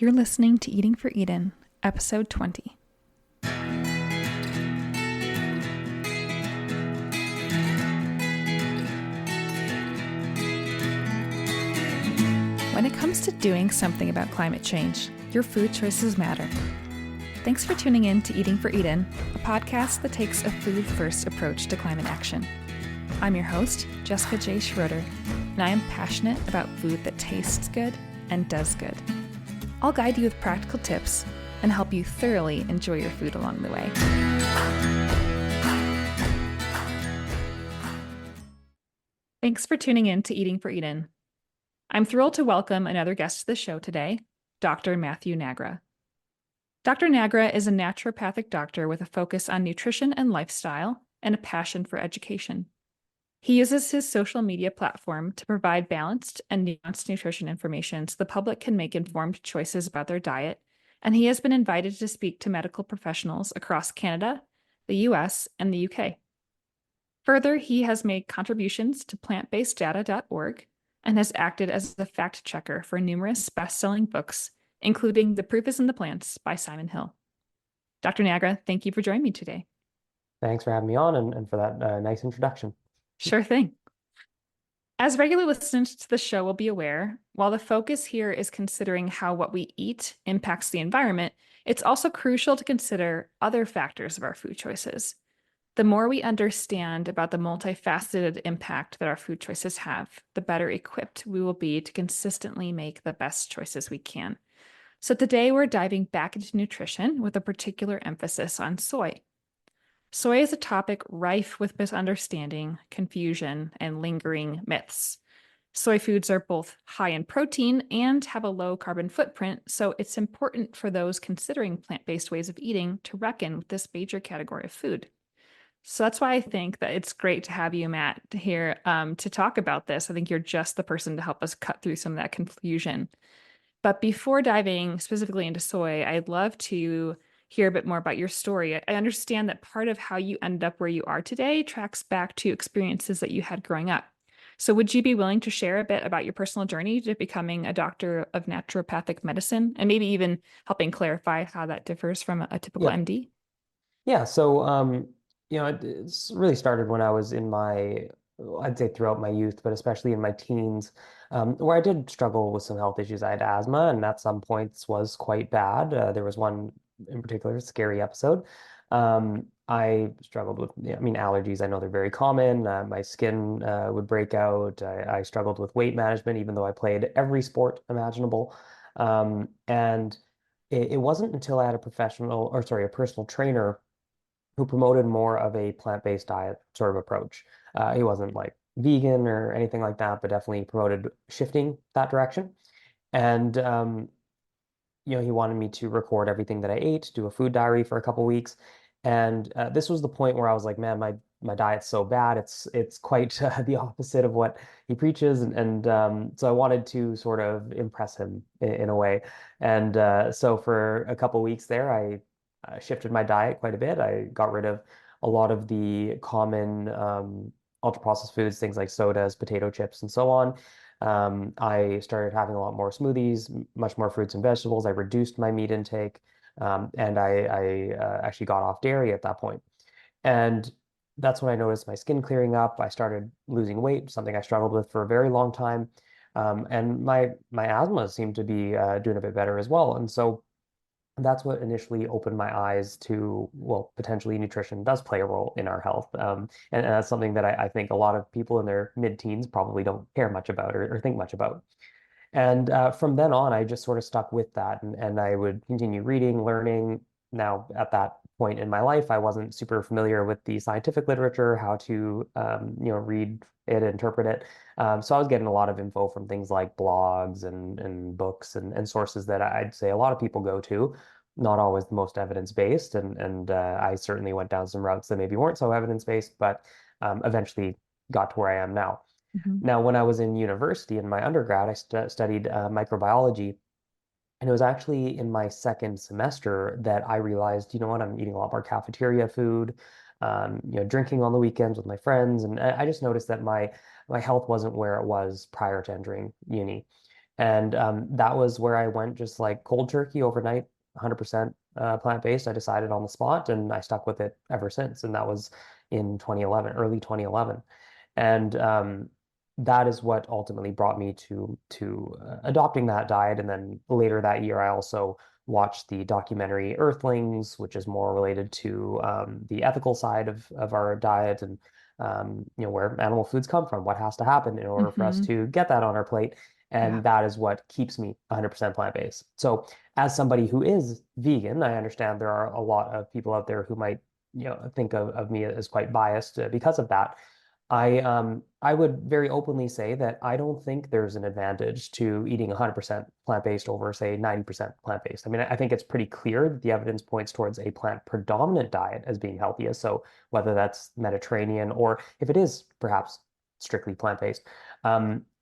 You're listening to Eating for Eden, episode 20. When it comes to doing something about climate change, your food choices matter. Thanks for tuning in to Eating for Eden, a podcast that takes a food-first approach to climate action. I'm your host, Jessica J. Schroeder, and I am passionate about food that tastes good and does good. I'll guide you with practical tips and help you thoroughly enjoy your food along the way. Thanks for tuning in to Eating for Eden. I'm thrilled to welcome another guest to the show today, Dr. Matthew Nagra. Dr. Nagra is a naturopathic doctor with a focus on nutrition and lifestyle and a passion for education. He uses his social media platform to provide balanced and nuanced nutrition information so the public can make informed choices about their diet, and he has been invited to speak to medical professionals across Canada, the US, and the UK. Further, he has made contributions to plantbaseddata.org and has acted as a fact checker for numerous best-selling books, including The Proof is in the Plants by Simon Hill. Dr. Nagra, thank you for joining me today. Thanks for having me on and for that nice introduction. Sure thing. As regular listeners to the show will be aware, while the focus here is considering how what we eat impacts the environment, it's also crucial to consider other factors of our food choices. The more we understand about the multifaceted impact that our food choices have, the better equipped we will be to consistently make the best choices we can. So today we're diving back into nutrition with a particular emphasis on soy. Soy is a topic rife with misunderstanding, confusion, and lingering myths. Soy foods are both high in protein and have a low carbon footprint, so it's important for those considering plant-based ways of eating to reckon with this major category of food. So that's why I think that it's great to have you, Matt, here to talk about this. I think you're just the person to help us cut through some of that confusion. But before diving specifically into soy, I'd love to hear a bit more about your story. I understand that part of how you ended up where you are today tracks back to experiences that you had growing up. So would you be willing to share a bit about your personal journey to becoming a doctor of naturopathic medicine and maybe even helping clarify how that differs from a typical Yeah. MD? Yeah. So, it's really started when I was in I'd say throughout my youth, but especially in my teens, where I did struggle with some health issues. I had asthma, and at some points was quite bad. There was one in particular, scary episode. I struggled with, allergies. I know they're very common. My skin would break out. I struggled with weight management, even though I played every sport imaginable. And it wasn't until I had a personal trainer who promoted more of a plant-based diet sort of approach. He wasn't like vegan or anything like that, but definitely promoted shifting that direction. And he wanted me to record everything that I ate, do a food diary for a couple weeks. And this was the point where I was like, man, my diet's so bad. It's quite the opposite of what he preaches, and so I wanted to sort of impress him in a way. And so for a couple weeks there, I shifted my diet quite a bit. I got rid of a lot of the common ultra processed foods, things like sodas, potato chips, and so on. I started having a lot more smoothies, much more fruits and vegetables. I reduced my meat intake, and I actually got off dairy at that point. And that's when I noticed my skin clearing up. I started losing weight, something I struggled with for a very long time. And my asthma seemed to be doing a bit better as well. And so that's what initially opened my eyes to, well, potentially nutrition does play a role in our health. And that's something that I think a lot of people in their mid-teens probably don't care much about or think much about. And from then on, I just sort of stuck with that, and I would continue reading, learning. Now, at that point in my life, I wasn't super familiar with the scientific literature, how to read it, interpret it. So I was getting a lot of info from things like blogs and books and sources that I'd say a lot of people go to, not always the most evidence-based. And I certainly went down some routes that maybe weren't so evidence-based, but eventually got to where I am now. Mhm. Now, when I was in university in my undergrad, I studied microbiology, and it was actually in my second semester that I realized, you know what, I'm eating a lot more cafeteria food, drinking on the weekends with my friends, and I just noticed that my health wasn't where it was prior to entering uni. And that was where I went just like cold turkey overnight, 100% plant-based. I decided on the spot and I stuck with it ever since. And that was in 2011, early 2011. And that is what ultimately brought me to adopting that diet. And then later that year, I also watched the documentary Earthlings, which is more related to the ethical side of our diet and where animal foods come from, what has to happen in order for us Hmm. to get that on our plate. Yeah. And that is what keeps me 100% plant-based. So, as somebody who is vegan, I understand there are a lot of people out there who might, think of me as quite biased because of that. I would very openly say that I don't think there's an advantage to eating 100% plant-based over, say, 90% plant-based. I mean, I think it's pretty clear that the evidence points towards a plant predominant diet as being healthiest. So whether that's Mediterranean or if it is perhaps strictly plant-based.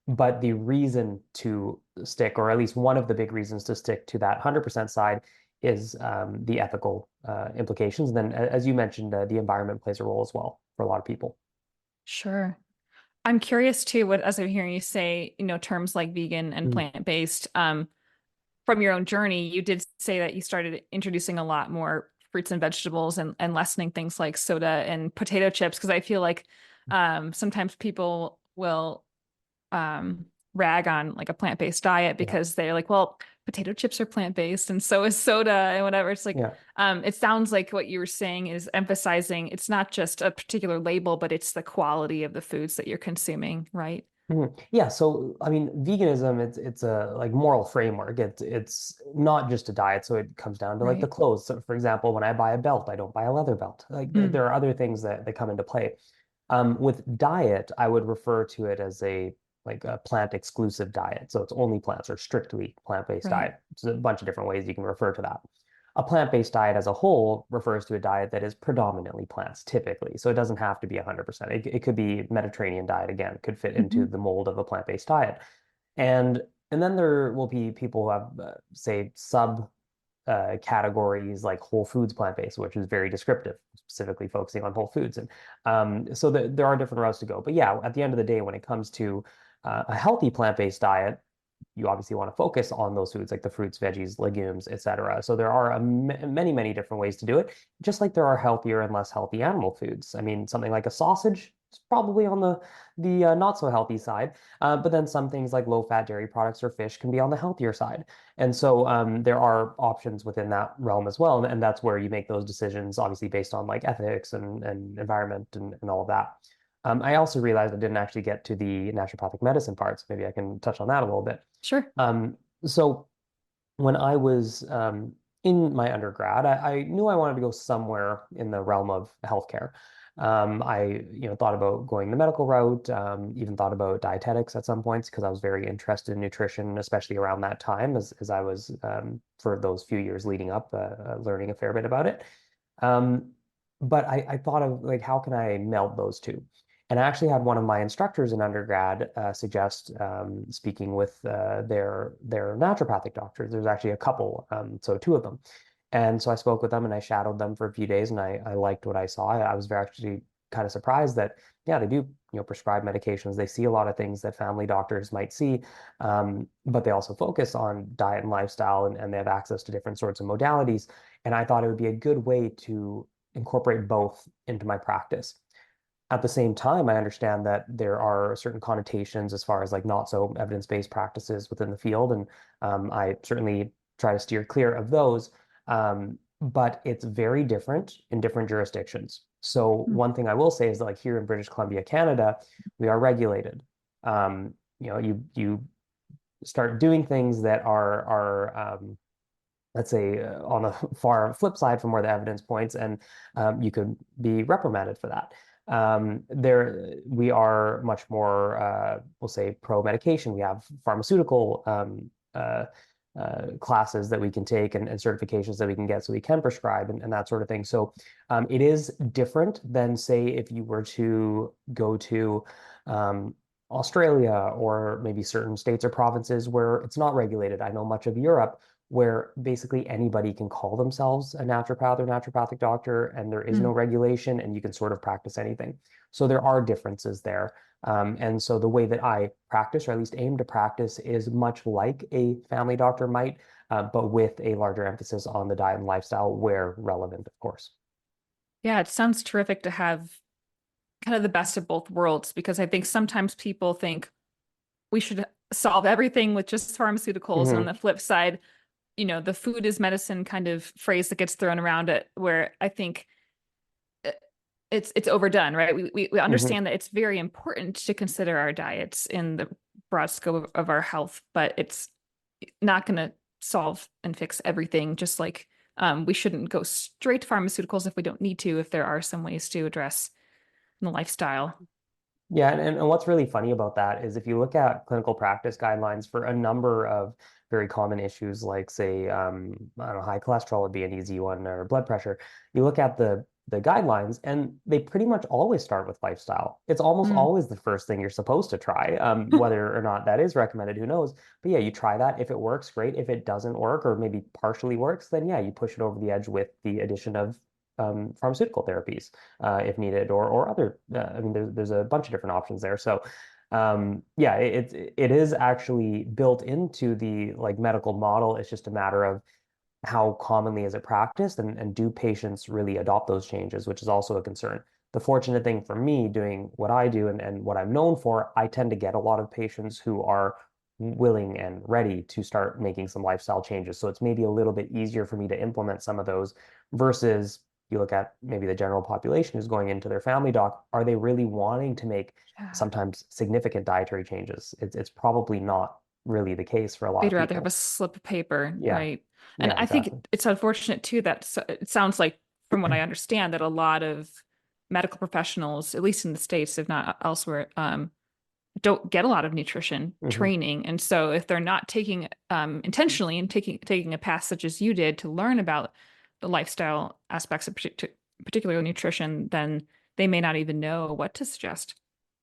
But the reason to stick, or at least one of the big reasons to stick to that 100% side, is the ethical implications. And then, as you mentioned, the environment plays a role as well for a lot of people. Sure. I'm curious too, what as I'm hearing you say, terms like vegan and Mm, plant-based, from your own journey, you did say that you started introducing a lot more fruits and vegetables and lessening things like soda and potato chips, because I feel like sometimes people will rag on like a plant-based diet yeah, because they're like, well, potato chips are plant-based and so is soda and whatever. It's like, yeah. it sounds like what you were saying is emphasizing it's not just a particular label, but it's the quality of the foods that you're consuming, right? Mhm. Yeah, so I mean, veganism it's a like moral framework. It's not just a diet, so it comes down to like the Right. clothes. So for example, when I buy a belt, I don't buy a leather belt. Like Mm, there are other things that come into play. With diet, I would refer to it as a like a plant exclusive diet. So it's only plants or strictly plant-based right. diet. There's a bunch of different ways you can refer to that. A plant-based diet as a whole refers to a diet that is predominantly plants, typically. So it doesn't have to be 100%. It could be Mediterranean diet, again, could fit into Hmm. the mold of a plant-based diet. And and then there will be people who have, say, sub categories like whole foods plant-based, which is very descriptive, specifically focusing on whole foods. And so there are different routes to go. But yeah, at the end of the day, when it comes to a healthy plant-based diet, you obviously want to focus on those foods like the fruits, veggies, legumes, etc. So there are many, many different ways to do it, just like there are healthier and less healthy animal foods. I mean, something like a sausage is probably on the not so healthy side, but then some things like low-fat dairy products or fish can be on the healthier side. And so there are options within that realm as well, and that's where you make those decisions, obviously based on like ethics and environment and all of that. I also realized I didn't actually get to the naturopathic medicine parts. Maybe I can touch on that a little bit. Sure. So when I was in my undergrad, I knew I wanted to go somewhere in the realm of healthcare. I thought about going the medical route, even thought about dietetics at some points because I was very interested in nutrition, especially around that time as I was for those few years leading up, learning a fair bit about it. Um, but I thought of like, how can I meld those two? And I actually had one of my instructors in undergrad suggest speaking with their naturopathic doctors. There's actually a couple, so two of them. And so I spoke with them and I shadowed them for a few days, and I liked what I saw. I was very actually kind of surprised that yeah, they do prescribe medications. They see a lot of things that family doctors might see, but they also focus on diet and lifestyle, and they have access to different sorts of modalities. And I thought it would be a good way to incorporate both into my practice. At the same time, I understand that there are certain connotations as far as like not so evidence-based practices within the field, and I certainly try to steer clear of those. But it's very different in different jurisdictions. So Mm. one thing I will say is that like here in British Columbia, Canada, we are regulated. You start doing things that are let's say on a far flip side from where the evidence points, and you could be reprimanded for that. There, we are much more, we'll say, pro medication. We have pharmaceutical classes that we can take and certifications that we can get so we can prescribe and that sort of thing. So it is different than, say, if you were to go to Australia or maybe certain states or provinces where it's not regulated. I know much of Europe where basically anybody can call themselves a naturopath or naturopathic doctor, and there is no regulation, and you can sort of practice anything. So there are differences there. And so the way that I practice, or at least aim to practice, is much like a family doctor might, but with a larger emphasis on the diet and lifestyle where relevant, of course. Yeah, it sounds terrific to have kind of the best of both worlds because I think sometimes people think we should solve everything with just pharmaceuticals. And on Hmm. the flip side, the food is medicine kind of phrase that gets thrown around it, where I think it's overdone, right? We Hmm. understand that it's very important to consider our diets in the broad scope of our health, but it's not going to solve and fix everything. Just like we shouldn't go straight to pharmaceuticals if we don't need to, if there are some ways to address the lifestyle. Yeah, and what's really funny about that is if you look at clinical practice guidelines for a number of very common issues, like say, I don't know, high cholesterol would be an easy one, or blood pressure. You look at the guidelines, and they pretty much always start with lifestyle. It's almost Mm. always the first thing you're supposed to try. Whether or not that is recommended, who knows? But yeah, you try that. If it works, great. If it doesn't work, or maybe partially works, then yeah, you push it over the edge with the addition of pharmaceutical therapies if needed, or other. I mean, there's a bunch of different options there. So, yeah, it is actually built into the like medical model. It's just a matter of how commonly is it practiced, and do patients really adopt those changes, which is also a concern. The fortunate thing for me doing what I do, and what I'm known for, I tend to get a lot of patients who are willing and ready to start making some lifestyle changes. So it's maybe a little bit easier for me to implement some of those versus you look at maybe the general population who's going into their family doc. Are they really wanting to make Yeah. sometimes significant dietary changes? It's probably not really the case for a lot They'd of rather have a people. slip of paper, Yeah, right? And yeah, I think exactly. it's unfortunate too that it sounds like, from what I understand, that a lot of medical professionals, at least in the States, if not elsewhere, don't get a lot of nutrition Hmm. training. And so if they're not taking intentionally and taking a path such as you did to learn about the lifestyle aspects of particular nutrition, then they may not even know what to suggest.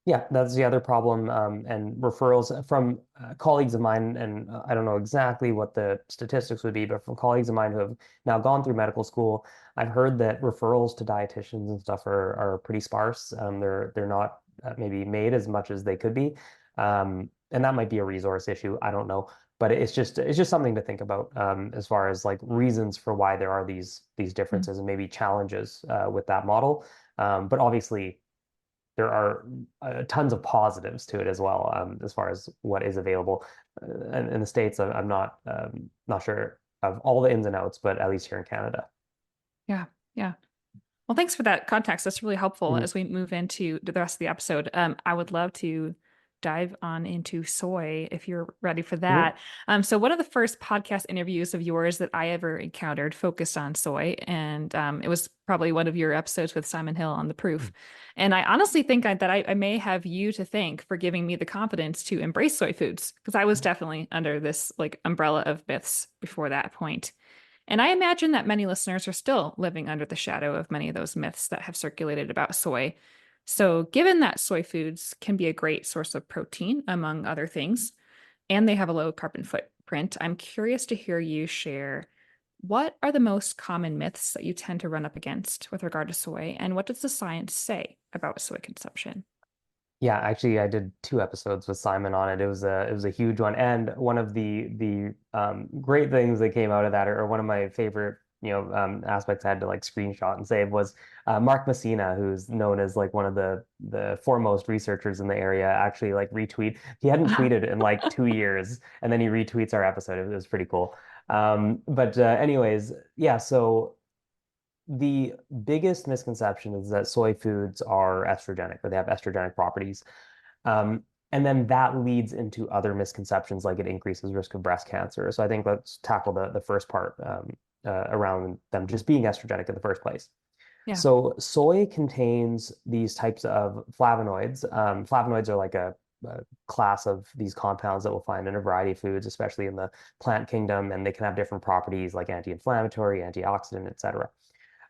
Yeah, that's the other problem. And referrals from colleagues of mine, and I don't know exactly what the statistics would be, but from colleagues of mine who have now gone through medical school, I've heard that referrals to dietitians and stuff are pretty sparse. They're not maybe made as much as they could be, and that might be a resource issue. I don't know, but it's just something to think about as far as like reasons for why there are these Mm. differences and maybe challenges with that model. But obviously there are tons of positives to it as well, as far as what is available. In the States, I'm not sure of all the ins and outs, but at least here in Canada. Yeah, yeah. Well, thanks for that context. That's really helpful Mhm. as we move into the rest of the episode. I would love to dive on into soy if you're ready for Mhm. that. So one of the first podcast interviews of yours that I ever encountered focused on soy, and it was probably one of your episodes with Simon Hill on the proof. And I honestly think I may have you to thank for giving me the confidence to embrace soy foods because I was definitely under this like umbrella of myths before that point. And I imagine that many listeners are still living under the shadow of many of those myths that have circulated about soy. So, given that soy foods can be a great source of protein, among other things, and they have a low carbon footprint, I'm curious to hear you share what are the most common myths that you tend to run up against with regard to soy, and what does the science say about soy consumption? Yeah, actually, I did two episodes with Simon on it. It was a huge one, and one of the great things that came out of that, or one of my favorite aspects I had to like screenshot and save was Mark Messina, who's known as like one of the foremost researchers in the area. Actually, like retweet. He hadn't tweeted in like 2 years, and then he retweets our episode. It was pretty cool. But anyways, yeah. So the biggest misconception is that soy foods are estrogenic, or they have estrogenic properties. Um, and then that leads into other misconceptions, like it increases risk of breast cancer. So I think let's tackle the first part around them just being estrogenic in the first place. Yeah. So soy contains these types of flavonoids. Flavonoids are like a class of these compounds that we'll find in a variety of foods, especially in the plant kingdom, and they can have different properties like anti-inflammatory, antioxidant, et cetera.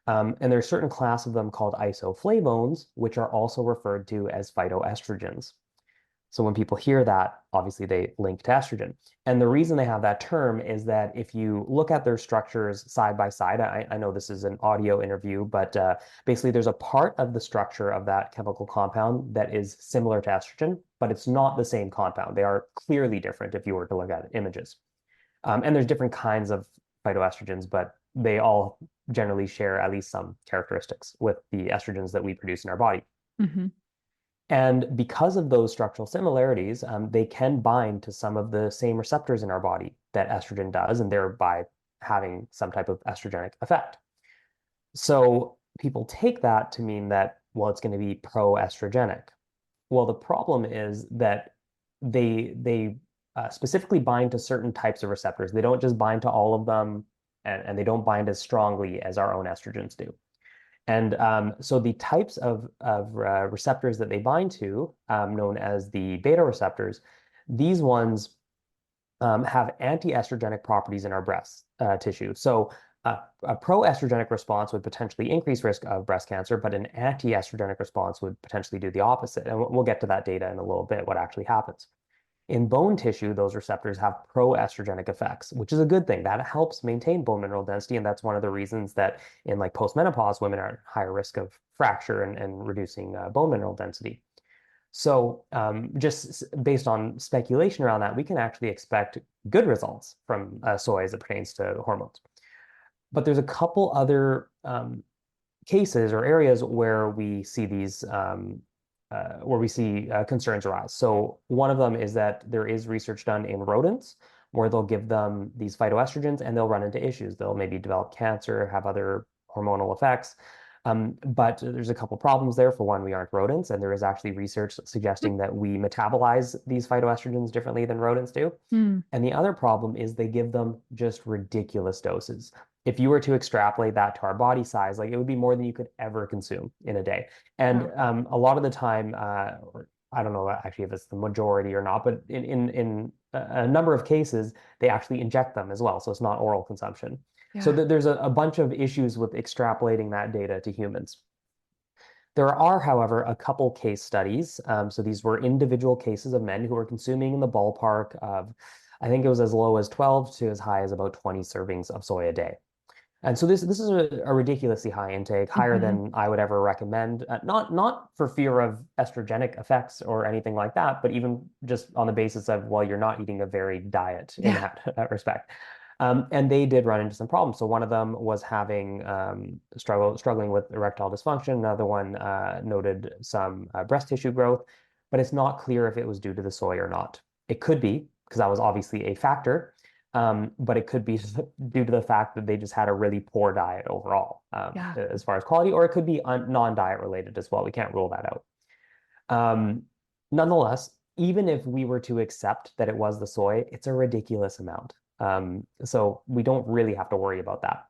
And there's a certain class of them called isoflavones, which are also referred to as phytoestrogens. So when people hear that, obviously they link to estrogen. And the reason they have that term is that if you look at their structures side by side, I know this is an audio interview, but basically there's a part of the structure of that chemical compound that is similar to estrogen, but it's not the same compound. They are clearly different if you were to look at images. And there's different kinds of phytoestrogens, but they all generally share at least some characteristics with the estrogens that we produce in our body. Hmm. And because of those structural similarities, they can bind to some of the same receptors in our body that estrogen does, and thereby having some type of estrogenic effect. So people take that to mean that, well, it's going to be pro-estrogenic. Well, the problem is that they specifically bind to certain types of receptors. They don't just bind to all of them, and they don't bind as strongly as our own estrogens do. And so the types of receptors that they bind to, known as the beta receptors, these ones have anti-estrogenic properties in our breast tissue. So a pro-estrogenic response would potentially increase risk of breast cancer, but an anti-estrogenic response would potentially do the opposite. And we'll get to that data in a little bit, what actually happens. In bone tissue, those receptors have pro-estrogenic effects, which is a good thing. That helps maintain bone mineral density, and that's one of the reasons that in like postmenopause, women are at higher risk of fracture and reducing bone mineral density. So just based on speculation around that, we can actually expect good results from soy as it pertains to hormones. But there's a couple other cases or areas where we see these concerns arise. So one of them is that there is research done in rodents where they'll give them these phytoestrogens and they'll run into issues. They'll maybe develop cancer, have other hormonal effects. But there's a couple problems there. For one, we aren't rodents, and there is actually research suggesting that we metabolize these phytoestrogens differently than rodents do. Mm. And the other problem is they give them just ridiculous doses. If you were to extrapolate that to our body size, like it would be more than you could ever consume in a day. And Wow. a lot of the time, or I don't know actually if it's the majority or not, but in a number of cases, they actually inject them as well. So it's not oral consumption. So Yeah. there's a bunch of issues with extrapolating that data to humans. There are, however, a couple case studies. So these were individual cases of men who were consuming in the ballpark of, I think it was as low as 12 to as high as about 20 servings of soy a day. And so this is a ridiculously high intake, higher Hmm. than I would ever recommend. Not for fear of estrogenic effects or anything like that, but even just on the basis of, well, you're not eating a varied diet in Yeah. that respect. And they did run into some problems. So one of them was having struggling with erectile dysfunction. Another one noted some breast tissue growth, but it's not clear if it was due to the soy or not. It could be because that was obviously a factor, but it could be due to the fact that they just had a really poor diet overall, Yeah. as far as quality, or it could be non-diet related as well. We can't rule that out. Um, Nonetheless, even if we were to accept that it was the soy, it's a ridiculous amount. So we don't really have to worry about that.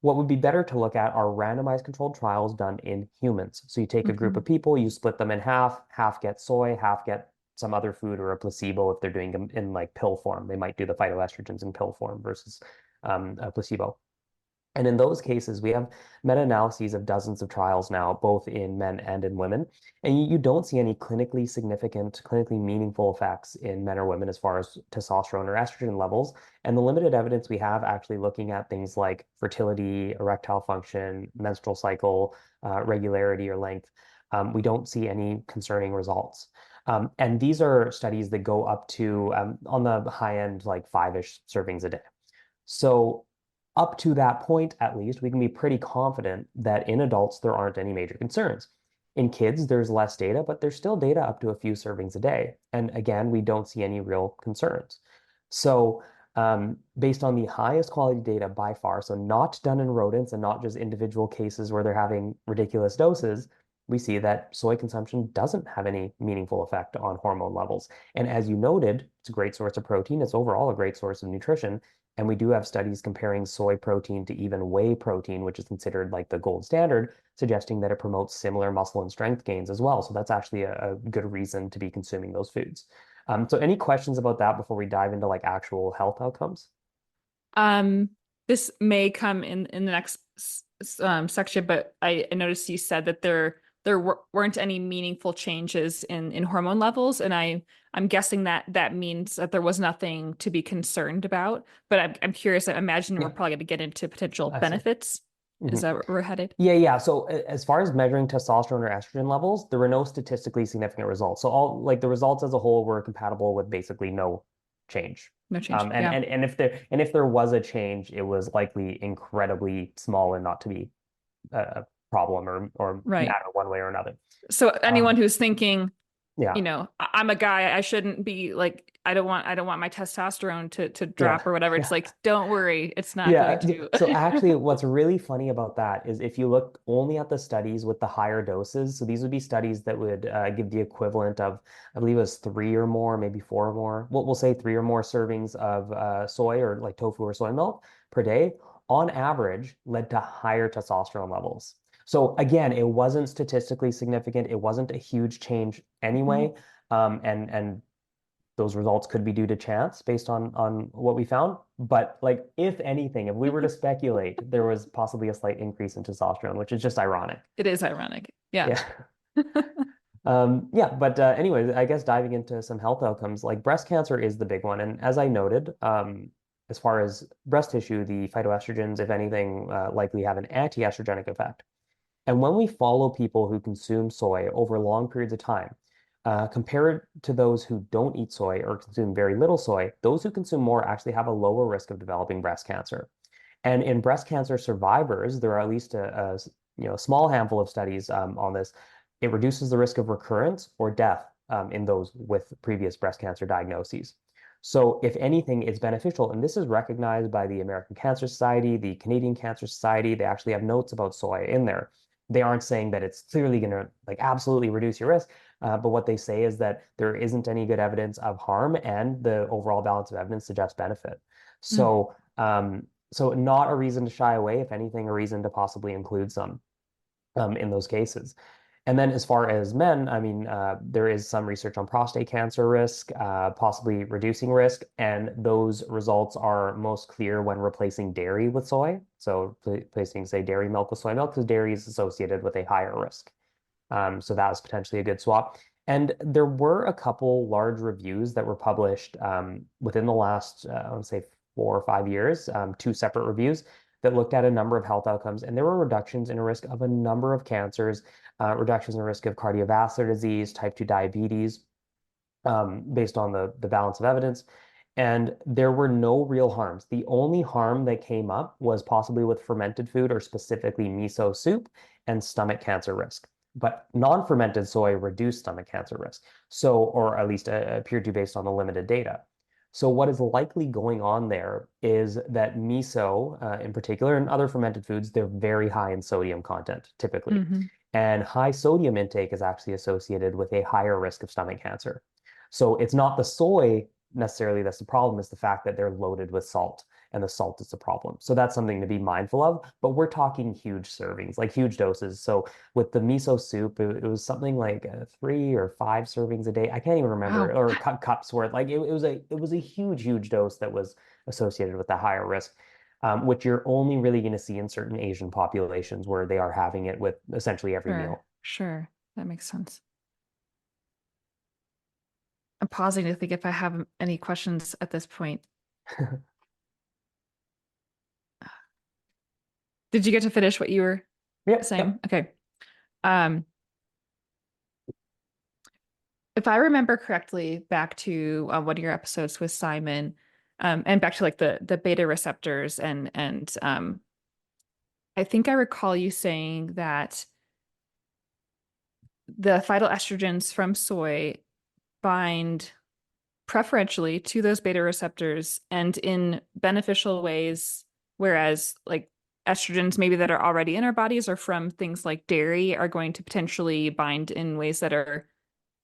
What would be better to look at are randomized controlled trials done in humans. So you take a group Hmm. of people, you split them in half, half get soy, half get some other food or a placebo if they're doing them in like pill form. They might do the phytoestrogens in pill form versus a placebo. And in those cases, we have meta-analyses of dozens of trials now, both in men and in women. And you don't see any clinically significant, clinically meaningful effects in men or women as far as testosterone or estrogen levels. And the limited evidence we have actually looking at things like fertility, erectile function, menstrual cycle, regularity or length, we don't see any concerning results. And these are studies that go up to, on the high end, like five-ish servings a day. So up to that point, at least, we can be pretty confident that in adults, there aren't any major concerns. In kids, there's less data, but there's still data up to a few servings a day. And again, we don't see any real concerns. So based on the highest quality data by far, so not done in rodents and not just individual cases where they're having ridiculous doses, we see that soy consumption doesn't have any meaningful effect on hormone levels. And as you noted, it's a great source of protein. It's overall a great source of nutrition. And we do have studies comparing soy protein to even whey protein, which is considered like the gold standard, suggesting that it promotes similar muscle and strength gains as well. So that's actually a good reason to be consuming those foods. So any questions about that before we dive into like actual health outcomes? Um, this may come in the next section, but I noticed you said that there there weren't any meaningful changes in hormone levels, and I'm guessing that that means that there was nothing to be concerned about. But I'm curious. I imagine we're Yeah, probably going to get into potential I see. benefits. Is Mhm. that where we're headed? Yeah. So as far as measuring testosterone or estrogen levels, there were no statistically significant results. So all like the results as a whole were compatible with basically no change. No change. Yeah. And if there was a change, it was likely incredibly small and not to be a problem or Right. matter one way or another. So anyone Um, who's thinking, yeah, I'm a guy, I shouldn't be like, I don't want my testosterone to yeah, drop or whatever. It's yeah. like, don't worry, it's not going Yeah. to. So actually, what's really funny about that is if you look only at the studies with the higher doses, so these would be studies that would give the equivalent of, I believe it was three or more, maybe four or more. We'll say three or more servings of soy or like tofu or soy milk per day, on average, led to higher testosterone levels. So again, it wasn't statistically significant. It wasn't a huge change Mhm. anyway. And those results could be due to chance based on what we found. But like, if anything, if we were to speculate, there was possibly a slight increase in testosterone, which is just ironic. It is ironic. Yeah. Yeah. Yeah, but anyways, I guess diving into some health outcomes, like breast cancer is the big one. And as I noted, as far as breast tissue, the phytoestrogens, if anything, likely have an anti-estrogenic effect. And when we follow people who consume soy over long periods of time, compared to those who don't eat soy or consume very little soy, those who consume more actually have a lower risk of developing breast cancer. And in breast cancer survivors, there are at least a small handful of studies on this. It reduces the risk of recurrence or death in those with previous breast cancer diagnoses. So, if anything, it's beneficial. And this is recognized by the American Cancer Society, the Canadian Cancer Society. They actually have notes about soy in there. They aren't saying that it's clearly going to like absolutely reduce your risk, but what they say is that there isn't any good evidence of harm, and the overall balance of evidence suggests benefit. Mm. So not a reason to shy away, if anything, a reason to possibly include some in those cases. And then as far as men, I mean, there is some research on prostate cancer risk, possibly reducing risk, and those results are most clear when replacing dairy with soy. So replacing, say, dairy milk with soy milk, because dairy is associated with a higher risk. So that was potentially a good swap. And there were a couple large reviews that were published within the last, I want to say, 4 or 5 years, two separate reviews that looked at a number of health outcomes. And there were reductions in risk of a number of cancers, reductions in risk of cardiovascular disease, type 2 diabetes, based on the balance of evidence. And there were no real harms. The only harm that came up was possibly with fermented food, or specifically miso soup, and stomach cancer risk. But non-fermented soy reduced stomach cancer risk. So, or at least appeared to based on the limited data. So what is likely going on there is that miso, in particular, and other fermented foods, they're very high in sodium content, typically. Hmm. And high sodium intake is actually associated with a higher risk of stomach cancer. So it's not the soy necessarily that's the problem, is the fact that they're loaded with salt, and the salt is the problem. So that's something to be mindful of. But we're talking huge servings, like huge doses. So with the miso soup, it was something like 3 or 5 servings a day. I can't even remember, Wow. or cups worth. Like it was a huge dose that was associated with the higher risk. Which you're only really going to see in certain Asian populations where they are having it with essentially every Sure. meal. Sure. That makes sense. I'm pausing to think if I have any questions at this point. Did you get to finish what you were Yep, saying? yep. Okay. Um, if I remember correctly, back to one of your episodes with Simon, and back to like the beta receptors and I think I recall you saying that the phytoestrogens from soy bind preferentially to those beta receptors and in beneficial ways, whereas like estrogens maybe that are already in our bodies or from things like dairy are going to potentially bind in ways that are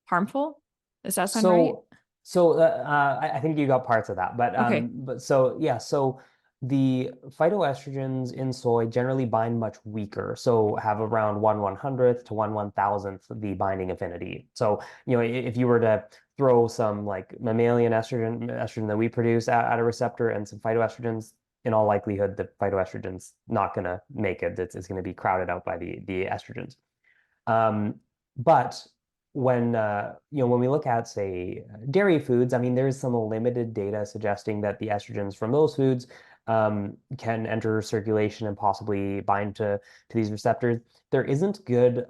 harmful. Does that sound right? So, I think you got parts of that, Okay. but so yeah, so the phytoestrogens in soy generally bind much weaker, so have around 1/100th to 1/1000th the binding affinity. So, if you were to throw some like mammalian estrogen that we produce at a receptor, and some phytoestrogens, in all likelihood, the phytoestrogens not going to make it. It's going to be crowded out by the estrogens. Um, but when we look at, say, dairy foods, I mean, there's some limited data suggesting that the estrogens from those foods can enter circulation and possibly bind to these receptors. There isn't good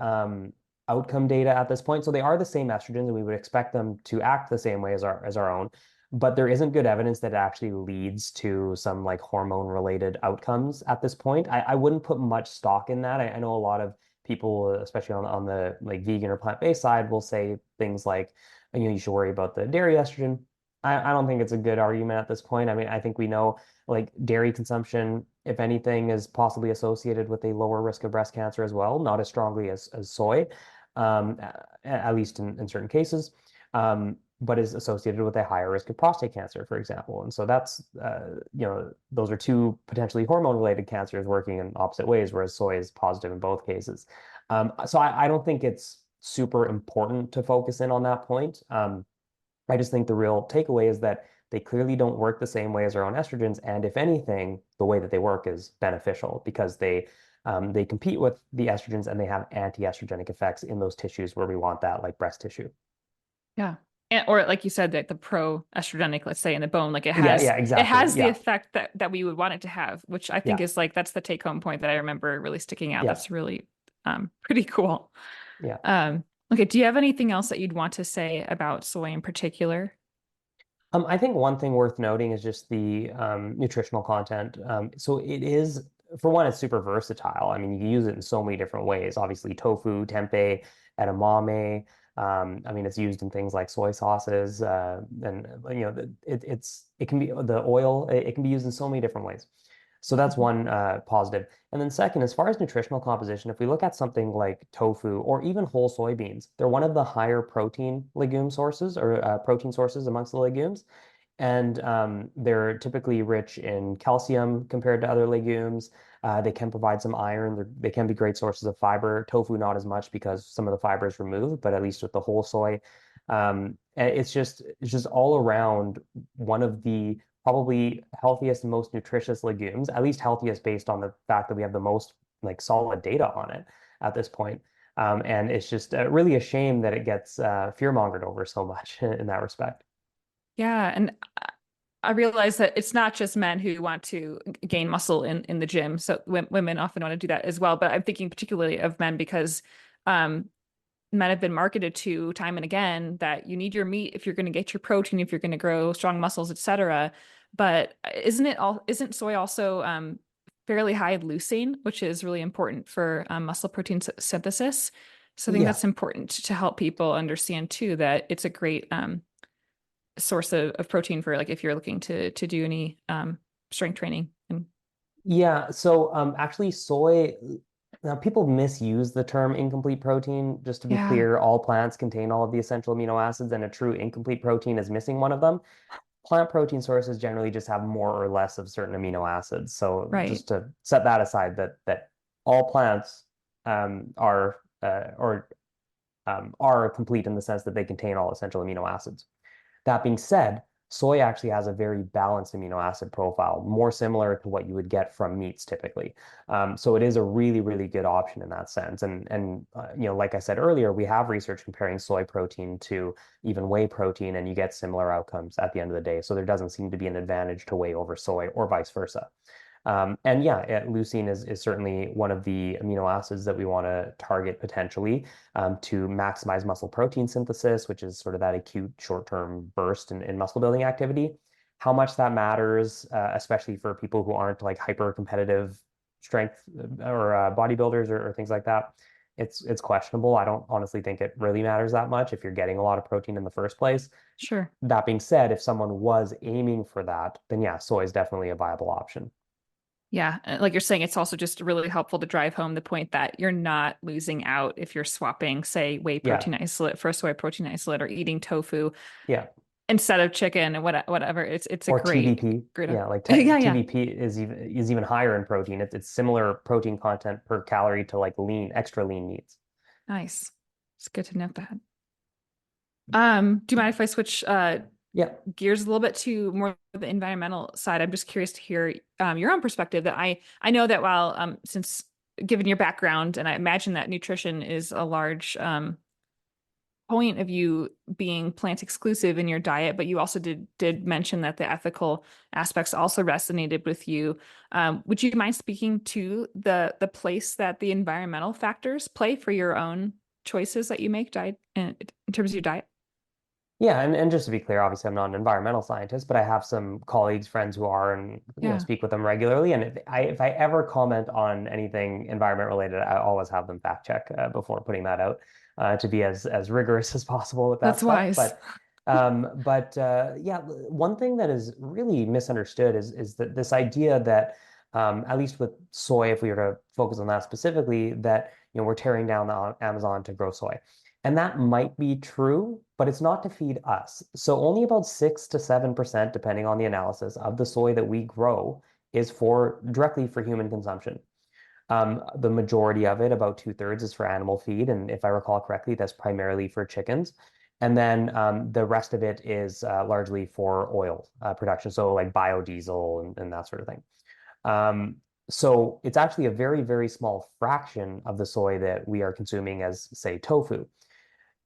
outcome data at this point. So they are the same estrogens, and we would expect them to act the same way as our own. But there isn't good evidence that it actually leads to some like hormone related outcomes at this point. I wouldn't put much stock in that. I know a lot of people, especially on the like vegan or plant-based side, will say things like, you should worry about the dairy estrogen. I don't think it's a good argument at this point. I mean, I think we know like dairy consumption, if anything, is possibly associated with a lower risk of breast cancer as well, not as strongly as soy, at least in certain cases, but is associated with a higher risk of prostate cancer, for example. And so that's, those are two potentially hormone-related cancers working in opposite ways, whereas soy is positive in both cases. So I don't think it's super important to focus in on that point. I just think the real takeaway is that they clearly don't work the same way as our own estrogens. And if anything, the way that they work is beneficial because they compete with the estrogens and they have anti-estrogenic effects in those tissues where we want that, like breast tissue. Yeah. Or like you said, that the pro-estrogenic, let's say in the bone, like Yeah, yeah, it exactly. has the Yeah, effect that we would want it to have, which I think yeah, is like that's the take-home point that I remember really sticking out. yeah, That's really pretty cool. yeah. Okay, do you have anything else that you'd want to say about soy in particular? I think one thing worth noting is just the nutritional content. So it is, for one, it's super versatile. I mean, you can use it in so many different ways. Obviously, tofu, tempeh, edamame. I mean, it's used in things like soy sauces, and it can be the oil. It can be used in so many different ways. So that's Mhm. one positive. And then second, as far as nutritional composition, if we look at something like tofu or even whole soybeans, they're one of the higher protein legume sources or protein sources amongst the legumes. And they're typically rich in calcium compared to other legumes. They can provide some iron. They can be great sources of fiber. Tofu, not as much because some of the fiber is removed, but at least with the whole soy, it's just all around one of the probably healthiest and most nutritious legumes, at least healthiest based on the fact that we have the most like solid data on it at this point. And it's just really a shame that it gets fear-mongered over so much in that respect. Yeah, and I realize that it's not just men who want to gain muscle in the gym. So women often want to do that as well. But I'm thinking particularly of men because um, men have been marketed to time and again that you need your meat if you're going to get your protein, if you're going to grow strong muscles, etc. But isn't soy also fairly high in leucine, which is really important for muscle protein synthesis. So I think Yeah. that's important to help people understand too that it's a great source of protein for like if you're looking to do any strength training. And Yeah, so actually soy, now people misuse the term incomplete protein. Just to be yeah, clear, all plants contain all of the essential amino acids, and a true incomplete protein is missing one of them. Plant protein sources generally just have more or less of certain amino acids. So right. just to set that aside, that all plants are complete in the sense that they contain all essential amino acids. That being said, soy actually has a very balanced amino acid profile, more similar to what you would get from meats typically. So it is a really, really good option in that sense. And like I said earlier, we have research comparing soy protein to even whey protein, and you get similar outcomes at the end of the day. So there doesn't seem to be an advantage to whey over soy or vice versa. And yeah, leucine is certainly one of the amino acids that we want to target potentially to maximize muscle protein synthesis, which is sort of that acute short-term burst in muscle building activity. How much that matters, especially for people who aren't like hyper competitive strength or bodybuilders or things like that, it's questionable. I don't honestly think it really matters that much if you're getting a lot of protein in the first place. Sure. That being said, if someone was aiming for that, then yeah, soy is definitely a viable option. Yeah, like you're saying, it's also just really helpful to drive home the point that you're not losing out if you're swapping, say, whey Yeah. protein isolate for a soy protein isolate or eating tofu Yeah. instead of chicken and whatever. It's a Or great, TVP. great. Yeah, like Yeah, yeah. TVP is even higher in protein. It's similar protein content per calorie to like extra lean meats. Nice. It's good to know that. Do you mind if I switch Yeah. gears a little bit to more of the environmental side? I'm just curious to hear your own perspective that I know that while since given your background, and I imagine that nutrition is a large point of you being plant exclusive in your diet, but you also did mention that the ethical aspects also resonated with you. Would you mind speaking to the place that the environmental factors play for your own choices that you make diet in terms of your diet? Yeah, and just to be clear, obviously I'm not an environmental scientist, but I have some colleagues, friends who are, and Yeah, speak with them regularly. And if I ever comment on anything environment related, I always have them fact check before putting that out, to be as rigorous as possible with that that's stuff. wise. But yeah, one thing that is really misunderstood is that this idea that at least with soy, if we were to focus on that specifically, that we're tearing down the Amazon to grow soy. And that might be true, but it's not to feed us. So only about 6 to 7%, depending on the analysis, of the soy that we grow is for directly for human consumption. The majority of it, about two-thirds, is for animal feed. And if I recall correctly, that's primarily for chickens. And then the rest of it is largely for oil production, so like biodiesel and that sort of thing. Um, so it's actually a very, very small fraction of the soy that we are consuming as, say, tofu.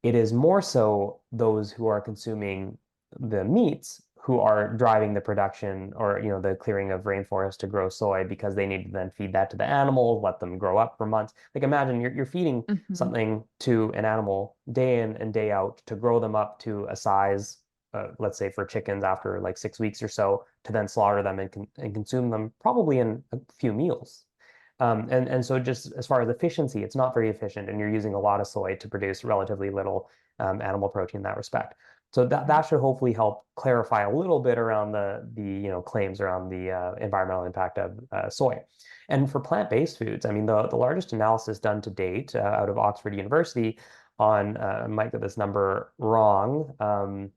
It is more so those who are consuming the meats who are driving the production or the clearing of rainforest to grow soy because they need to then feed that to the animals, let them grow up for months. Like imagine you're feeding Hmm. something to an animal day in and day out to grow them up to a size, let's say for chickens after like 6 weeks or so, to then slaughter them and consume them probably in a few meals. And so just as far as efficiency, it's not very efficient, and you're using a lot of soy to produce relatively little animal protein in that respect. So that should hopefully help clarify a little bit around the claims around the environmental impact of soy. And for plant-based foods, I mean the largest analysis done to date out of Oxford University on I might get this number wrong.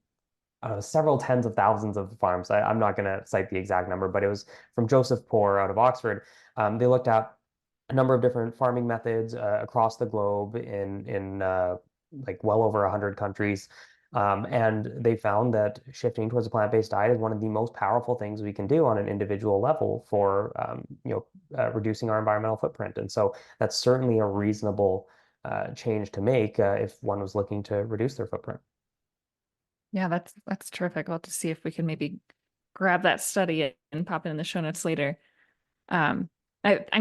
Several tens of thousands of farms. I'm not going to cite the exact number, but it was from Joseph Poore out of Oxford. They looked at a number of different farming methods across the globe in like well over 100 countries. And they found that shifting towards a plant-based diet is one of the most powerful things we can do on an individual level for reducing our environmental footprint. And so that's certainly a reasonable change to make if one was looking to reduce their footprint. Yeah, that's terrific. I'll have to see if we can maybe grab that study and pop it in the show notes later. I'm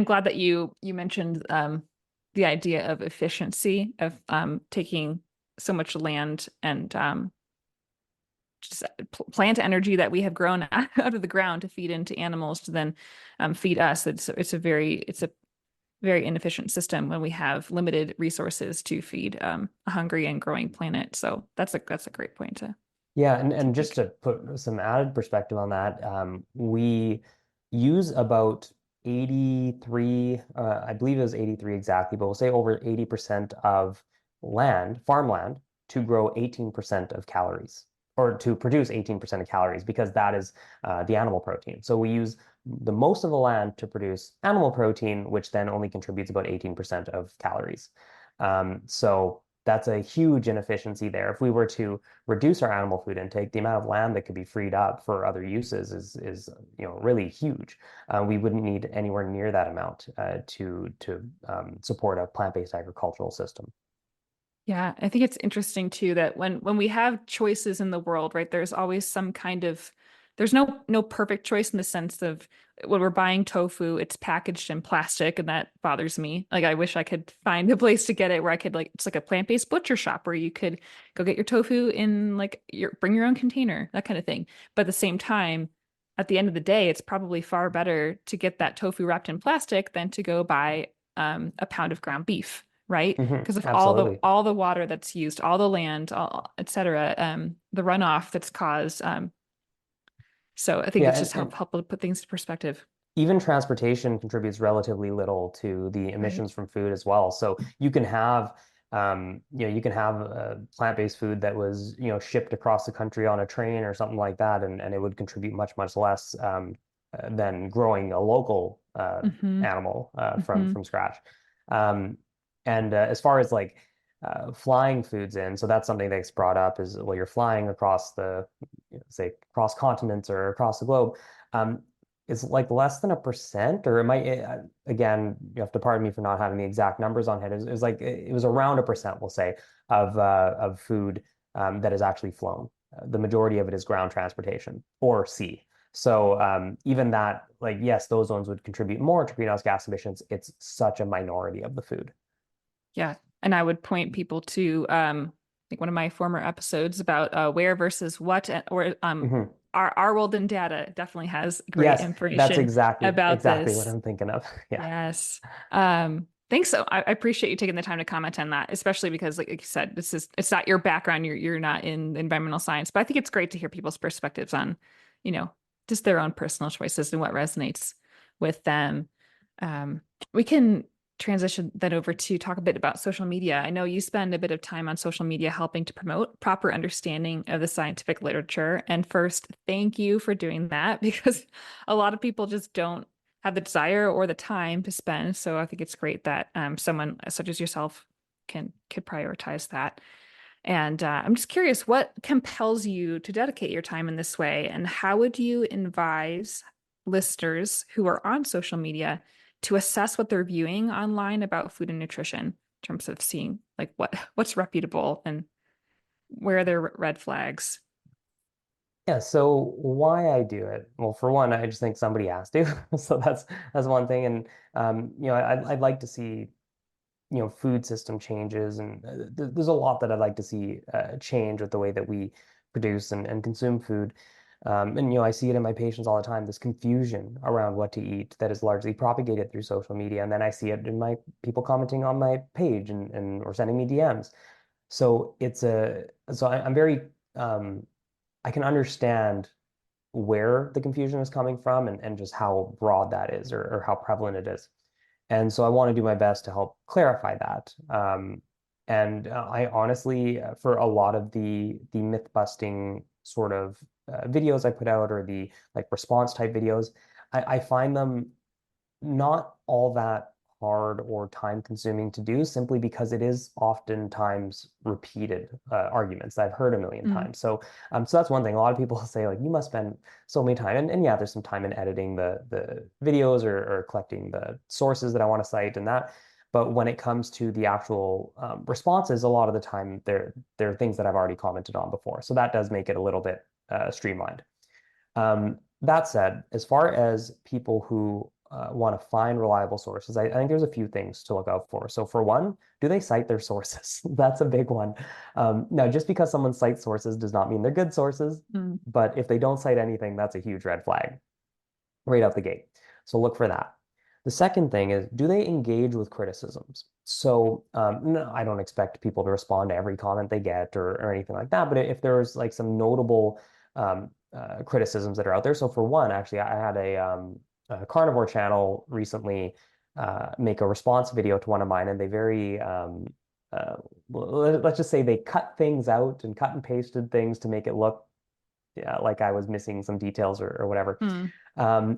glad that you mentioned the idea of efficiency of taking so much land and just plant energy that we have grown out of the ground to feed into animals to then feed us. It's a very inefficient system when we have limited resources to feed a hungry and growing planet. So that's a great point Yeah, and to just make. to put some added perspective on that, we use about 83, I believe it was 83 exactly, but we'll say over 80% of farmland, to grow 18% of calories, or to produce 18% of calories, because that is the animal protein. So we use the most of the land to produce animal protein, which then only contributes about 18% of calories. So that's a huge inefficiency there. If we were to reduce our animal food intake, the amount of land that could be freed up for other uses is really huge. We wouldn't need anywhere near that amount to support a plant-based agricultural system. Yeah, I think it's interesting too that when we have choices in the world, right, there's always some kind of there's no perfect choice in the sense of when we're buying tofu, it's packaged in plastic and that bothers me. Like I wish I could find a place to get it where I could like it's like a plant-based butcher shop where you could go get your tofu in like your bring your own container, that kind of thing. But at the same time, at the end of the day, it's probably far better to get that tofu wrapped in plastic than to go buy a pound of ground beef, right? Because of Absolutely. all the water that's used, all the land, et cetera, the runoff that's caused. So I think Yeah, it's just and helpful to put things in perspective, even transportation contributes relatively little to the right? emissions from food as well. So you can have, you can have plant-based food that was, shipped across the country on a train or something like that, and it would contribute much, much less than growing a local Mm-hmm. animal from Mm-hmm. scratch. Um, and as far as like flying foods in, so that's something that's brought up is well, you're flying across the, say, across continents or across the globe. Um, it's like less than 1%, or it might, again, you have to pardon me for not having the exact numbers on hand. It was like, it was around 1%, we'll say, of food that is actually flown. The majority of it is ground transportation or sea. So even that, like, yes, those ones would contribute more to greenhouse gas emissions. It's such a minority of the food. Yeah. And I would point people to I think one of my former episodes about where versus what, or Mhm. our world in data definitely has great Yes, that's information exactly about what this. I'm thinking of. Yeah. Yes. Thanks. So I appreciate you taking the time to comment on that, especially because, like you said, it's not your background. You're not in environmental science, but I think it's great to hear people's perspectives on, you know, just their own personal choices and what resonates with them. Um, we can transition then over to talk a bit about social media. I know you spend a bit of time on social media helping to promote proper understanding of the scientific literature. And first, thank you for doing that because a lot of people just don't have the desire or the time to spend. So I think it's great that someone such as yourself could prioritize that. And I'm just curious, what compels you to dedicate your time in this way, and how would you advise listeners who are on social media to assess what they're viewing online about food and nutrition in terms of seeing like what's reputable and where are their red flags? Yeah, so why I do it? Well, for one, I just think somebody has to. So that's one thing. And I'd like to see, food system changes, and there's a lot that I'd like to see change with the way that we produce and consume food. And I see it in my patients all the time, this confusion around what to eat that is largely propagated through social media. And then I see it in my people commenting on my page and or sending me DMs. So I'm very I can understand where the confusion is coming from and just how broad that is, or how prevalent it is. And so I want to do my best to help clarify that. And I honestly, for a lot of the myth busting sort of videos I put out, or the like response type videos, I find them not all that hard or time consuming to do, simply because it is oftentimes repeated arguments that I've heard a million Mm, times. So that's one thing. A lot of people say like, you must spend so many time, and yeah, there's some time in editing the videos, or collecting the sources that I want to cite and that. But when it comes to the actual responses, a lot of the time they're things that I've already commented on before. So that does make it a little bit streamlined. That said, as far as people who want to find reliable sources, I think there's a few things to look out for. So, for one, do they cite their sources? That's a big one. Now, just because someone cites sources does not mean they're good sources, mm, but if they don't cite anything, that's a huge red flag right out the gate. So, look for that. The second thing is, do they engage with criticisms? So, no, I don't expect people to respond to every comment they get, or anything like that. But if there's like some notable criticisms that are out there. So, for one, actually, I had a carnivore channel recently make a response video to one of mine, and they very, let's just say, they cut things out and cut and pasted things to make it look, yeah, like I was missing some details, or whatever. mm.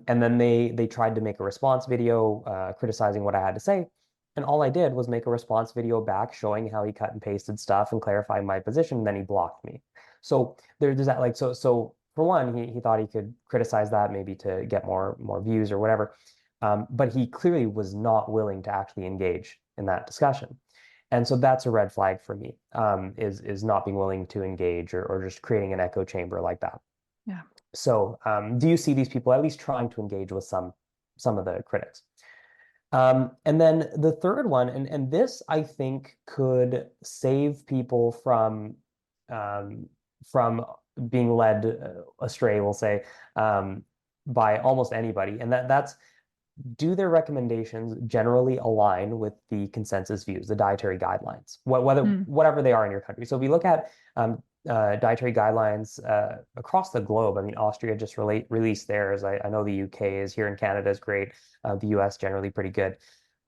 And then they tried to make a response video criticizing what I had to say. And all I did was make a response video back showing how he cut and pasted stuff and clarifying my position. And then he blocked me. So there's that, like, so for one, he thought he could criticize that maybe to get more views or whatever. But he clearly was not willing to actually engage in that discussion. And so that's a red flag for me, is not being willing to engage, or just creating an echo chamber like that. Yeah. So, do you see these people at least trying to engage with some of the critics? And then the third one, and this I think could save people um, from being led astray, we'll say, by almost anybody, and that's, do their recommendations generally align with the consensus views, the dietary guidelines, Mm, whatever they are in your country? So if we look at dietary guidelines across the globe, I mean, Austria just released theirs. I know the UK is here, in Canada is great. The US generally pretty good.